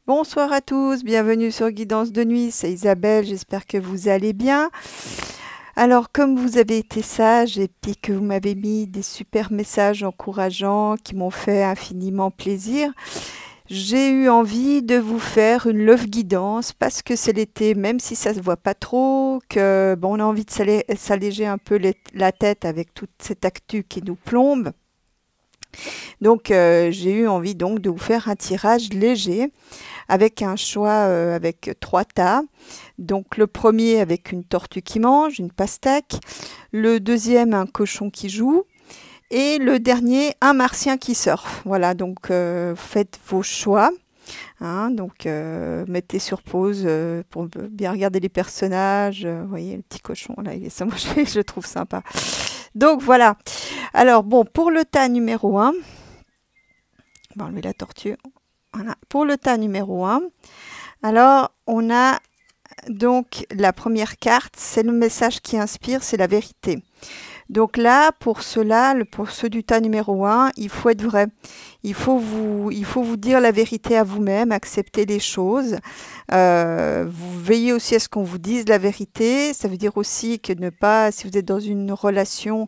Bonsoir à tous, bienvenue sur Guidance de nuit, c'est Isabelle, j'espère que vous allez bien. Alors comme vous avez été sage et puis que vous m'avez mis des super messages encourageants qui m'ont fait infiniment plaisir, j'ai eu envie de vous faire une love guidance parce que c'est l'été, même si ça se voit pas trop, que bon, on a envie de s'alléger un peu la tête avec toute cette actu qui nous plombe. Donc j'ai eu envie donc de vous faire un tirage léger avec un choix avec 3 tas. Donc le premier avec une tortue qui mange, une pastèque, le deuxième un cochon qui joue et le dernier un martien qui surfe. Voilà, donc faites vos choix. Hein, donc mettez sur pause pour bien regarder les personnages. Vous voyez le petit cochon là, ça, moi, je le trouve sympa. Donc voilà. Alors bon, pour le tas numéro 1, on va enlever la tortue. Voilà. Pour le tas numéro 1, alors on a donc la première carte, c'est le message qui inspire, c'est la vérité. Donc là, pour cela, pour ceux du tas numéro 1, il faut être vrai. Il faut vous dire la vérité à vous-même, accepter les choses. Vous veillez aussi à ce qu'on vous dise la vérité. Ça veut dire aussi que ne pas, si vous êtes dans une relation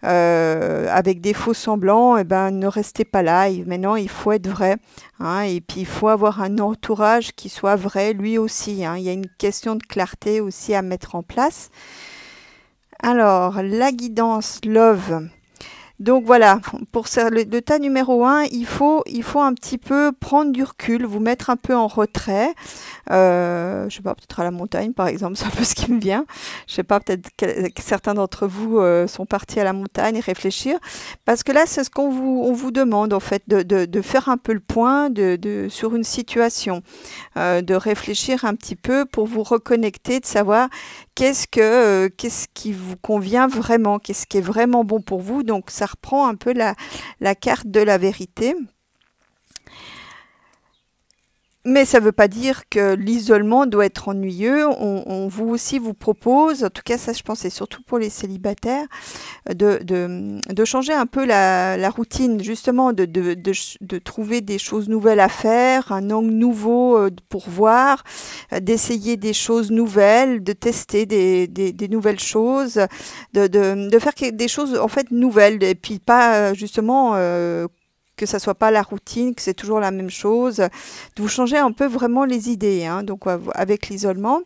avec des faux semblants, eh ben, ne restez pas là. Maintenant, il faut être vrai. Hein, et puis, il faut avoir un entourage qui soit vrai, lui aussi. Hein. Il y a une question de clarté aussi à mettre en place. Alors, la guidance Love. Donc voilà, pour le tas numéro 1, il faut un petit peu prendre du recul, vous mettre un peu en retrait. Je sais pas, peut-être à la montagne par exemple, c'est un peu ce qui me vient. Je sais pas, peut-être que certains d'entre vous sont partis à la montagne et réfléchir. Parce que là, c'est ce on vous demande en fait, de faire un peu le point sur une situation. De réfléchir un petit peu pour vous reconnecter, de savoir qu'est-ce qui vous convient vraiment, qu'est-ce qui est vraiment bon pour vous. Donc ça reprend un peu la carte de la vérité. Mais ça ne veut pas dire que l'isolement doit être ennuyeux. On vous aussi vous propose, en tout cas ça je pense c'est surtout pour les célibataires, de changer un peu la routine, justement de trouver des choses nouvelles à faire, un angle nouveau pour voir, d'essayer des choses nouvelles, de tester des nouvelles choses, de faire des choses en fait nouvelles et puis pas justement que ça soit pas la routine, que c'est toujours la même chose, de vous changer un peu vraiment les idées. Hein. Donc avec l'isolement,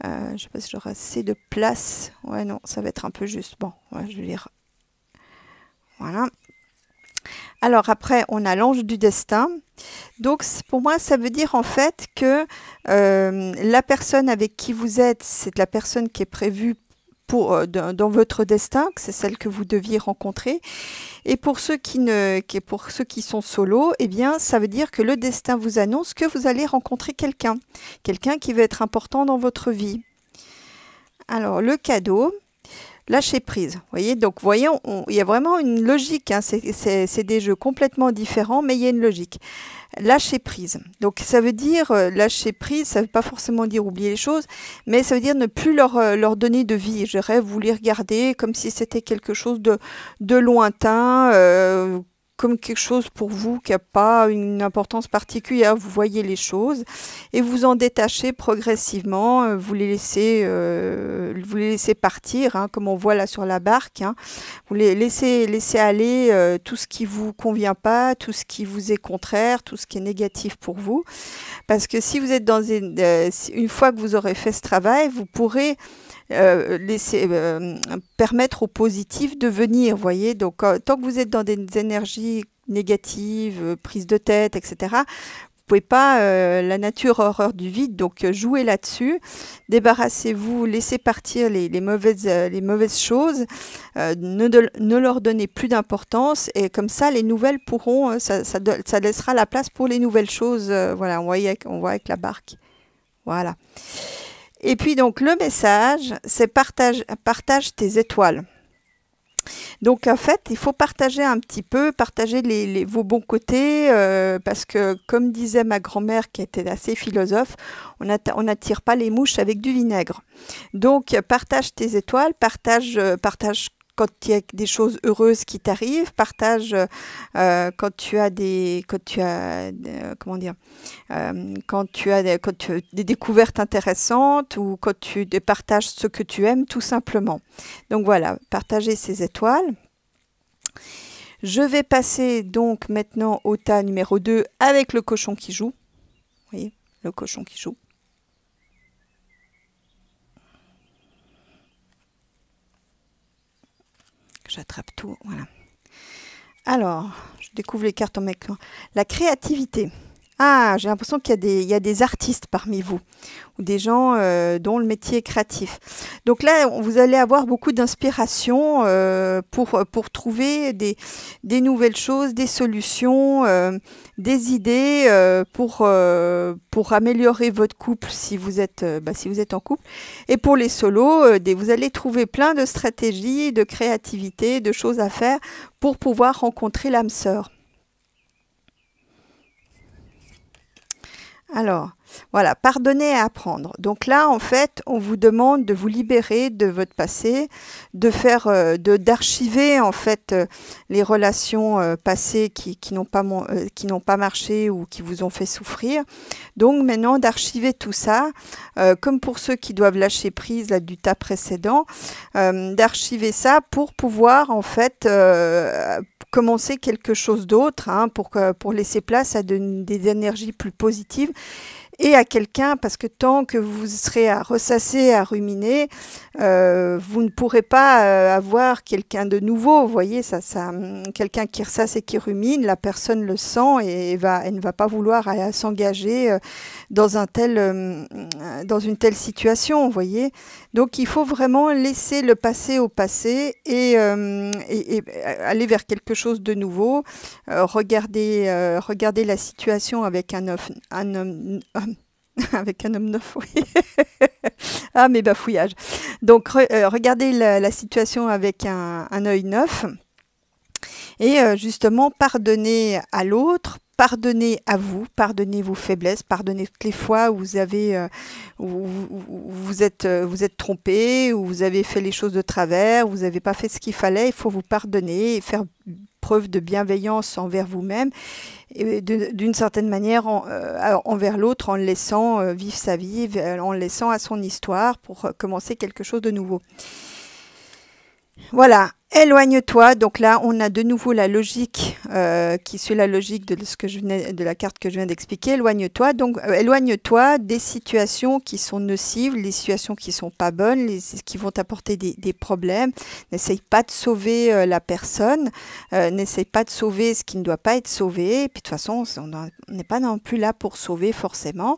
je sais pas si j'aurai assez de place. Ouais, non, ça va être un peu juste. Bon, ouais, je vais lire. Voilà. Alors après, on a l'ange du destin. Donc pour moi, ça veut dire en fait que la personne avec qui vous êtes, c'est la personne qui est prévue dans votre destin, que c'est celle que vous deviez rencontrer. Et pour ceux qui sont solos, eh bien, ça veut dire que le destin vous annonce que vous allez rencontrer quelqu'un qui va être important dans votre vie. Alors, le cadeau, lâcher prise. Vous voyez, donc, voyons, il y a vraiment une logique. Hein, c'est des jeux complètement différents, mais il y a une logique. Lâcher prise. Donc ça veut dire lâcher prise, ça ne veut pas forcément dire oublier les choses, mais ça veut dire ne plus leur donner de vie. Je dirais, vous les regardez comme si c'était quelque chose de lointain, comme quelque chose pour vous qui n'a pas une importance particulière. Vous voyez les choses et vous en détachez progressivement. Vous les laissez partir, hein, comme on voit là sur la barque. Hein. Vous les laissez aller tout ce qui vous convient pas, tout ce qui vous est contraire, tout ce qui est négatif pour vous. Parce que si vous êtes dans une fois que vous aurez fait ce travail, vous pourrez permettre au positif de venir, voyez. Donc, tant que vous êtes dans des énergies négatives, prise de tête, etc., vous pouvez pas, la nature horreur du vide, donc jouez là-dessus, débarrassez-vous, laissez partir les mauvaises choses, ne leur donnez plus d'importance, et comme ça, les nouvelles pourront, ça laissera la place pour les nouvelles choses, voilà, on voit avec la barque, voilà. Et puis donc le message, c'est partage tes étoiles. Donc en fait, il faut partager un petit peu, partager vos bons côtés, parce que comme disait ma grand-mère qui était assez philosophe, on n'attire pas les mouches avec du vinaigre. Donc partage tes étoiles, partage quand il y a des choses heureuses qui t'arrivent, partage quand tu as comment dire, quand tu as des découvertes intéressantes ou quand tu partages ce que tu aimes, tout simplement. Donc voilà, partager ces étoiles. Je vais passer donc maintenant au tas numéro 2 avec le cochon qui joue. Vous voyez, le cochon qui joue. J'attrape tout, voilà. Alors, je découvre les cartes en même temps. La créativité. Ah, j'ai l'impression qu'il y a des artistes parmi vous, ou des gens dont le métier est créatif. Donc là, vous allez avoir beaucoup d'inspiration pour trouver des nouvelles choses, des solutions, des idées pour améliorer votre couple si vous êtes en couple. Et pour les solos, vous allez trouver plein de stratégies, de créativité, de choses à faire pour pouvoir rencontrer l'âme sœur. Alors, voilà, pardonner et apprendre. Donc là, en fait, on vous demande de vous libérer de votre passé, d'archiver en fait les relations passées qui n'ont pas marché ou qui vous ont fait souffrir. Donc maintenant, d'archiver tout ça, comme pour ceux qui doivent lâcher prise là, du tas précédent, d'archiver ça pour pouvoir en fait commencer quelque chose d'autre, hein, pour laisser place à des énergies plus positives et à quelqu'un, parce que tant que vous serez à ressasser, à ruminer, vous ne pourrez pas avoir quelqu'un de nouveau. Vous voyez, quelqu'un qui ressasse et qui rumine, la personne le sent et elle ne va pas vouloir s'engager dans une telle situation. Vous voyez, donc il faut vraiment laisser le passé au passé et aller vers quelque chose de nouveau. Regardez la situation avec un homme avec un homme neuf, oui. Ah, mes bafouillages. Donc, regardez la situation avec un œil neuf. Et justement, pardonnez à l'autre, pardonnez à vous, pardonnez vos faiblesses, pardonnez toutes les fois où vous êtes trompé, où vous avez fait les choses de travers, où vous n'avez pas fait ce qu'il fallait. Il faut vous pardonner et faire preuve de bienveillance envers vous-même et d'une certaine manière envers l'autre, en le laissant vivre sa vie, en le laissant à son histoire pour commencer quelque chose de nouveau. Voilà, éloigne-toi. Donc là, on a de nouveau la logique qui suit la logique de la carte que je viens d'expliquer. Éloigne-toi. Donc, éloigne-toi des situations qui sont nocives, les situations qui sont pas bonnes, qui vont t'apporter des problèmes. N'essaye pas de sauver la personne. N'essaye pas de sauver ce qui ne doit pas être sauvé. Et puis de toute façon, on n'est pas non plus là pour sauver forcément.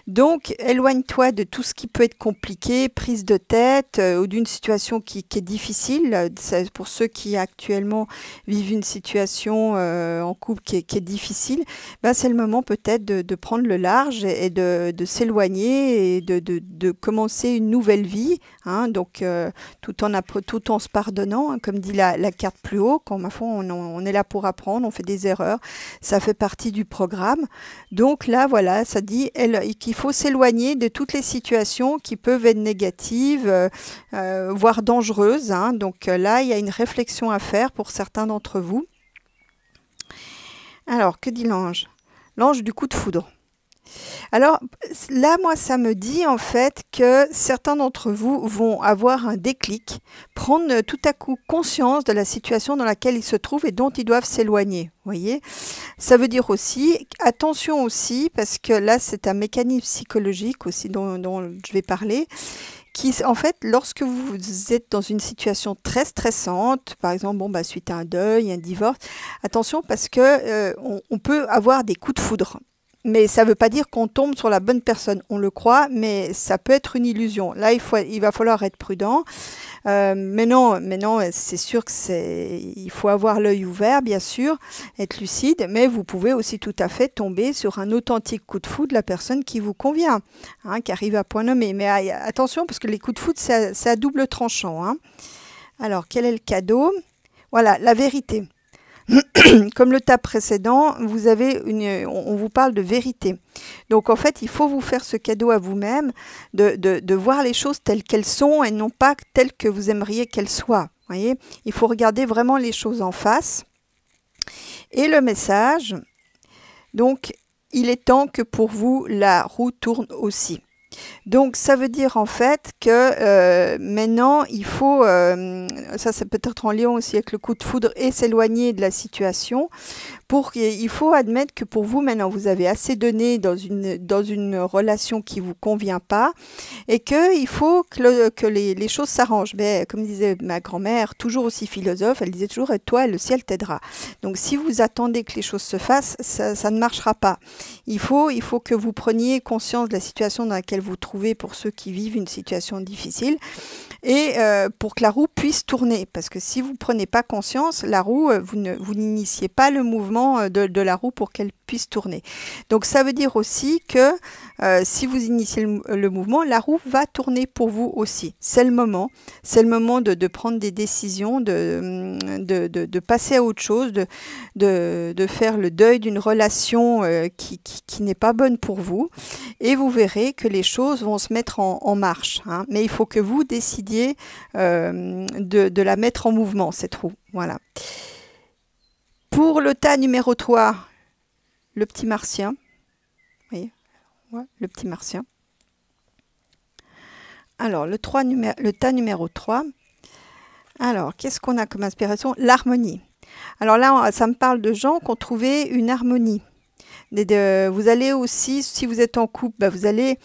Donc, éloigne-toi de tout ce qui peut être compliqué, prise de tête ou d'une situation qui est difficile. Pour ceux qui actuellement vivent une situation en couple qui est difficile, ben c'est le moment peut-être de prendre le large et de s'éloigner et de commencer une nouvelle vie, hein, donc tout en se pardonnant, hein, comme dit la carte plus haut, quand ma foi, on est là pour apprendre, on fait des erreurs, ça fait partie du programme. Donc là, voilà, ça dit qu'il faut s'éloigner de toutes les situations qui peuvent être négatives, voire dangereuses, hein. Donc là, il y a une réflexion à faire pour certains d'entre vous. Alors, que dit l'ange? L'ange du coup de foudre. Alors là, moi, ça me dit en fait que certains d'entre vous vont avoir un déclic, prendre tout à coup conscience de la situation dans laquelle ils se trouvent et dont ils doivent s'éloigner. Voyez, ça veut dire aussi, attention aussi, parce que là, c'est un mécanisme psychologique aussi dont je vais parler, qui, en fait, lorsque vous êtes dans une situation très stressante, par exemple, suite à un deuil, un divorce, attention parce que on peut avoir des coups de foudre. Mais ça ne veut pas dire qu'on tombe sur la bonne personne. On le croit, mais ça peut être une illusion. Là, il va falloir être prudent. Mais non, c'est sûr il faut avoir l'œil ouvert, bien sûr, être lucide. Mais vous pouvez aussi tout à fait tomber sur un authentique coup de foudre de la personne qui vous convient, hein, qui arrive à point nommé. Mais attention, parce que les coups de foudre, c'est à double tranchant, hein. Alors, quel est le cadeau? Voilà, la vérité. Comme le tas précédent, on vous parle de vérité. Donc en fait, il faut vous faire ce cadeau à vous-même de voir les choses telles qu'elles sont et non pas telles que vous aimeriez qu'elles soient. Voyez, il faut regarder vraiment les choses en face. Et le message, donc, il est temps que pour vous, la roue tourne aussi. Donc, ça veut dire en fait que maintenant, il faut, ça c'est peut-être en lien aussi avec le coup de foudre, et s'éloigner de la situation. Il faut admettre que pour vous, maintenant, vous avez assez donné dans une relation qui ne vous convient pas et qu'il faut que les choses s'arrangent. Mais comme disait ma grand-mère, toujours aussi philosophe, elle disait toujours « Et toi, le ciel t'aidera ». Donc, si vous attendez que les choses se fassent, ça ne marchera pas. Il faut que vous preniez conscience de la situation dans laquelle vous vous trouvez pour ceux qui vivent une situation difficile et pour que la roue puisse tourner. Parce que si vous ne prenez pas conscience, la roue, vous n'initiez pas le mouvement de la roue pour qu'elle puisse tourner. Donc ça veut dire aussi que si vous initiez le mouvement, la roue va tourner pour vous aussi. C'est le moment de prendre des décisions, de passer à autre chose, de faire le deuil d'une relation qui n'est pas bonne pour vous. Et vous verrez que les choses vont se mettre en marche. Hein. Mais il faut que vous décidiez de la mettre en mouvement, cette roue. Voilà. Pour le tas numéro 3, le petit martien. Vous voyez, ouais, le petit martien. Alors, le tas numéro 3. Alors, qu'est-ce qu'on a comme inspiration? L'harmonie. Alors là, ça me parle de gens qui ont trouvé une harmonie. Vous allez aussi, si vous êtes en couple, vous allez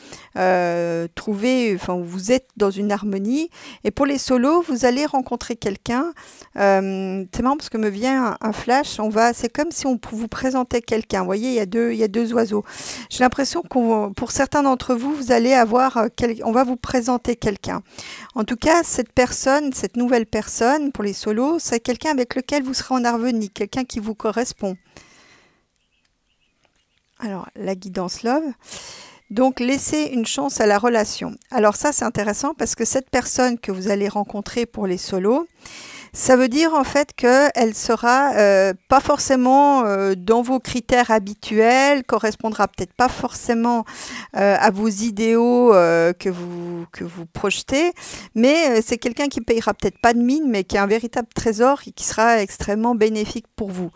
trouver, vous êtes dans une harmonie. Et pour les solos, vous allez rencontrer quelqu'un. C'est marrant parce que me vient un flash. C'est comme si on vous présentait quelqu'un. Vous voyez, il y a deux oiseaux. J'ai l'impression pour certains d'entre vous, vous allez avoir, on va vous présenter quelqu'un. En tout cas, cette nouvelle personne, pour les solos, c'est quelqu'un avec lequel vous serez en harmonie, quelqu'un qui vous correspond. Alors, la guidance love. Donc, laissez une chance à la relation. Alors ça, c'est intéressant parce que cette personne que vous allez rencontrer pour les solos, ça veut dire en fait qu'elle sera pas forcément dans vos critères habituels, correspondra peut-être pas forcément à vos idéaux que vous projetez, mais c'est quelqu'un qui payera peut-être pas de mine, mais qui est un véritable trésor et qui sera extrêmement bénéfique pour vous.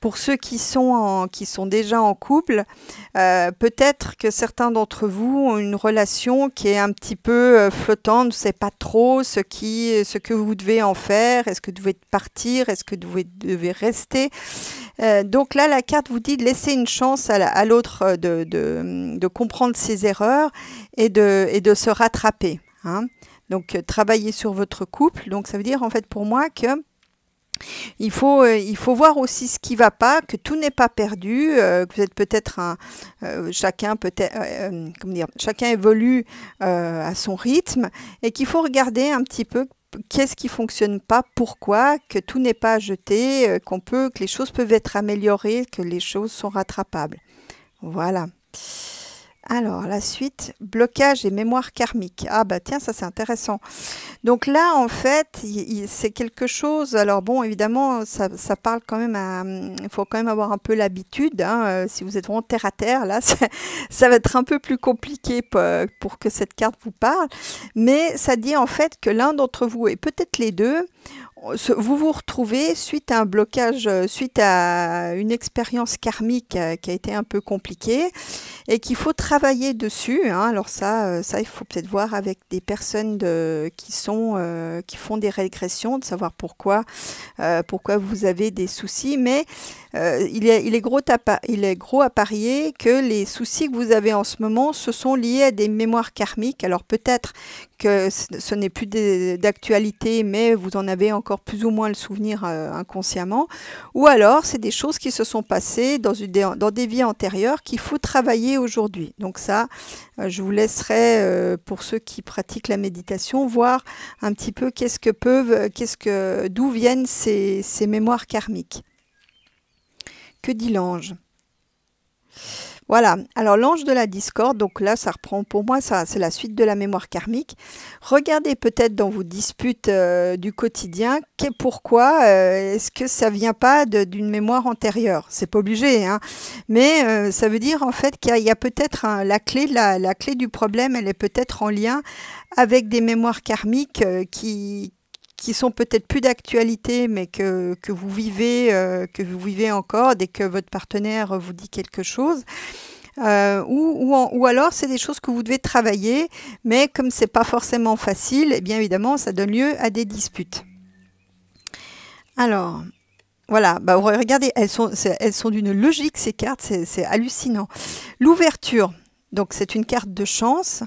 Pour ceux qui sont déjà en couple, peut-être que certains d'entre vous ont une relation qui est un petit peu flottante, vous ne savez pas trop ce que vous devez en faire, est-ce que vous devez partir, est-ce que vous devez rester. Donc là, la carte vous dit de laisser une chance à l'autre de comprendre ses erreurs et de se rattraper. Hein. Donc, travailler sur votre couple. Donc, ça veut dire en fait pour moi que il faut voir aussi ce qui ne va pas, que tout n'est pas perdu, que vous êtes peut-être chacun évolue à son rythme et qu'il faut regarder un petit peu qu'est-ce qui ne fonctionne pas, pourquoi, que tout n'est pas jeté, que les choses peuvent être améliorées, que les choses sont rattrapables. Voilà. Alors, la suite, blocage et mémoire karmique. Ah bah tiens, ça c'est intéressant. Donc là, en fait, c'est quelque chose... Alors bon, évidemment, ça parle quand même il faut quand même avoir un peu l'habitude. Hein, si vous êtes vraiment terre à terre, là, ça va être un peu plus compliqué pour que cette carte vous parle. Mais ça dit en fait que l'un d'entre vous, et peut-être les deux, vous vous retrouvez suite à un blocage, suite à une expérience karmique qui a été un peu compliquée et qu'il faut travailler dessus. Hein. Alors ça, il faut peut-être voir avec des personnes qui font des régressions, de savoir pourquoi vous avez des soucis. Mais il est gros à parier que les soucis que vous avez en ce moment, ce sont liés à des mémoires karmiques. Alors peut-être que ce n'est plus d'actualité, mais vous en avez encore plus ou moins le souvenir inconsciemment. Ou alors, c'est des choses qui se sont passées dans des vies antérieures qu'il faut travailler aujourd'hui. Donc ça, je vous laisserai, pour ceux qui pratiquent la méditation, voir un petit peu d'où viennent ces mémoires karmiques. Que dit l'ange ? Voilà, alors l'ange de la discorde, donc là ça reprend pour moi, c'est la suite de la mémoire karmique. Regardez peut-être dans vos disputes du quotidien, pourquoi est-ce que ça vient pas d'une mémoire antérieure? C'est pas obligé, hein, mais ça veut dire en fait qu'il y a peut-être la clé du problème, elle est peut-être en lien avec des mémoires karmiques qui qui sont peut-être plus d'actualité, mais que vous vivez encore dès que votre partenaire vous dit quelque chose. Ou alors c'est des choses que vous devez travailler, mais comme c'est pas forcément facile, eh bien évidemment ça donne lieu à des disputes. Alors, voilà, bah, regardez, elles sont d'une logique ces cartes, c'est hallucinant. L'ouverture, donc c'est une carte de chance.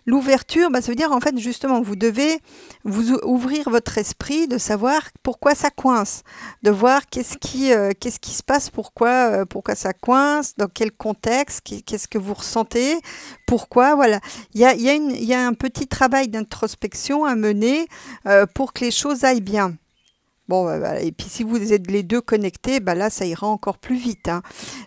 L'ouverture, bah, ça veut dire en fait justement vous devez vous ouvrir votre esprit, de savoir pourquoi ça coince, de voir qu'est-ce qui se passe, pourquoi ça coince, dans quel contexte, qu'est-ce que vous ressentez, pourquoi, voilà. Il y a un petit travail d'introspection à mener pour que les choses aillent bien. Bon, et puis si vous êtes les deux connectés, bah là, ça ira encore plus vite, hein.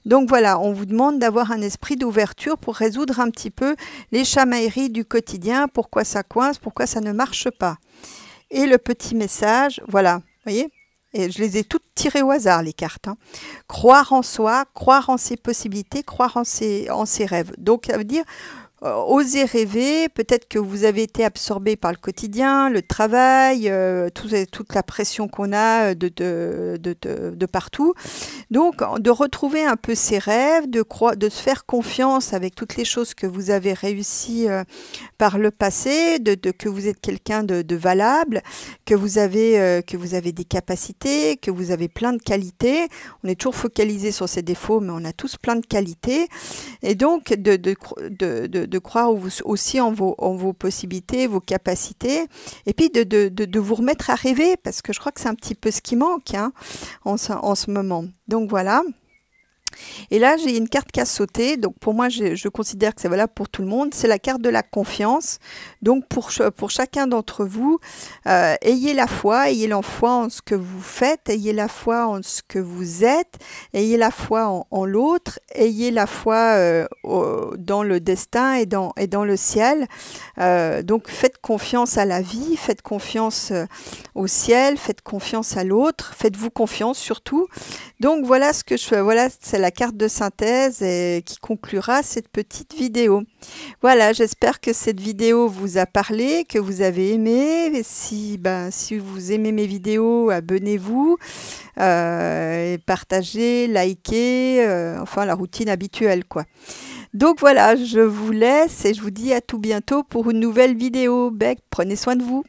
Donc voilà, on vous demande d'avoir un esprit d'ouverture pour résoudre un petit peu les chamailleries du quotidien, pourquoi ça coince, pourquoi ça ne marche pas. Et le petit message, voilà, vous voyez, et je les ai toutes tirées au hasard, les cartes, hein. Croire en soi, croire en ses possibilités, croire en ses rêves. Donc ça veut dire... Osez rêver, peut-être que vous avez été absorbé par le quotidien, le travail, toute la pression qu'on a de partout. Donc, de retrouver un peu ses rêves, de se faire confiance avec toutes les choses que vous avez réussi par le passé, que vous êtes quelqu'un de valable, que vous avez des capacités, que vous avez plein de qualités. On est toujours focalisé sur ses défauts, mais on a tous plein de qualités. Et donc, de croire aussi en vos possibilités, vos capacités, et puis de vous remettre à rêver, parce que je crois que c'est un petit peu ce qui manque, hein, en ce moment. Donc voilà. Et là, j'ai une carte qui a sauté. Donc, pour moi, je considère que c'est valable pour tout le monde. C'est la carte de la confiance. Donc, pour chacun d'entre vous, ayez la foi en ce que vous faites, ayez la foi en ce que vous êtes, ayez la foi en l'autre, ayez la foi dans le destin et dans le ciel. Donc, faites confiance à la vie, faites confiance au ciel, faites confiance à l'autre, faites-vous confiance surtout. Donc, voilà ce que je fais. Voilà, c'est la carte de synthèse qui conclura cette petite vidéo. Voilà, j'espère que cette vidéo vous a parlé, que vous avez aimé. Et si vous aimez mes vidéos, abonnez-vous, partagez, likez, enfin la routine habituelle, quoi. Donc voilà, je vous laisse et je vous dis à tout bientôt pour une nouvelle vidéo. Bec, prenez soin de vous.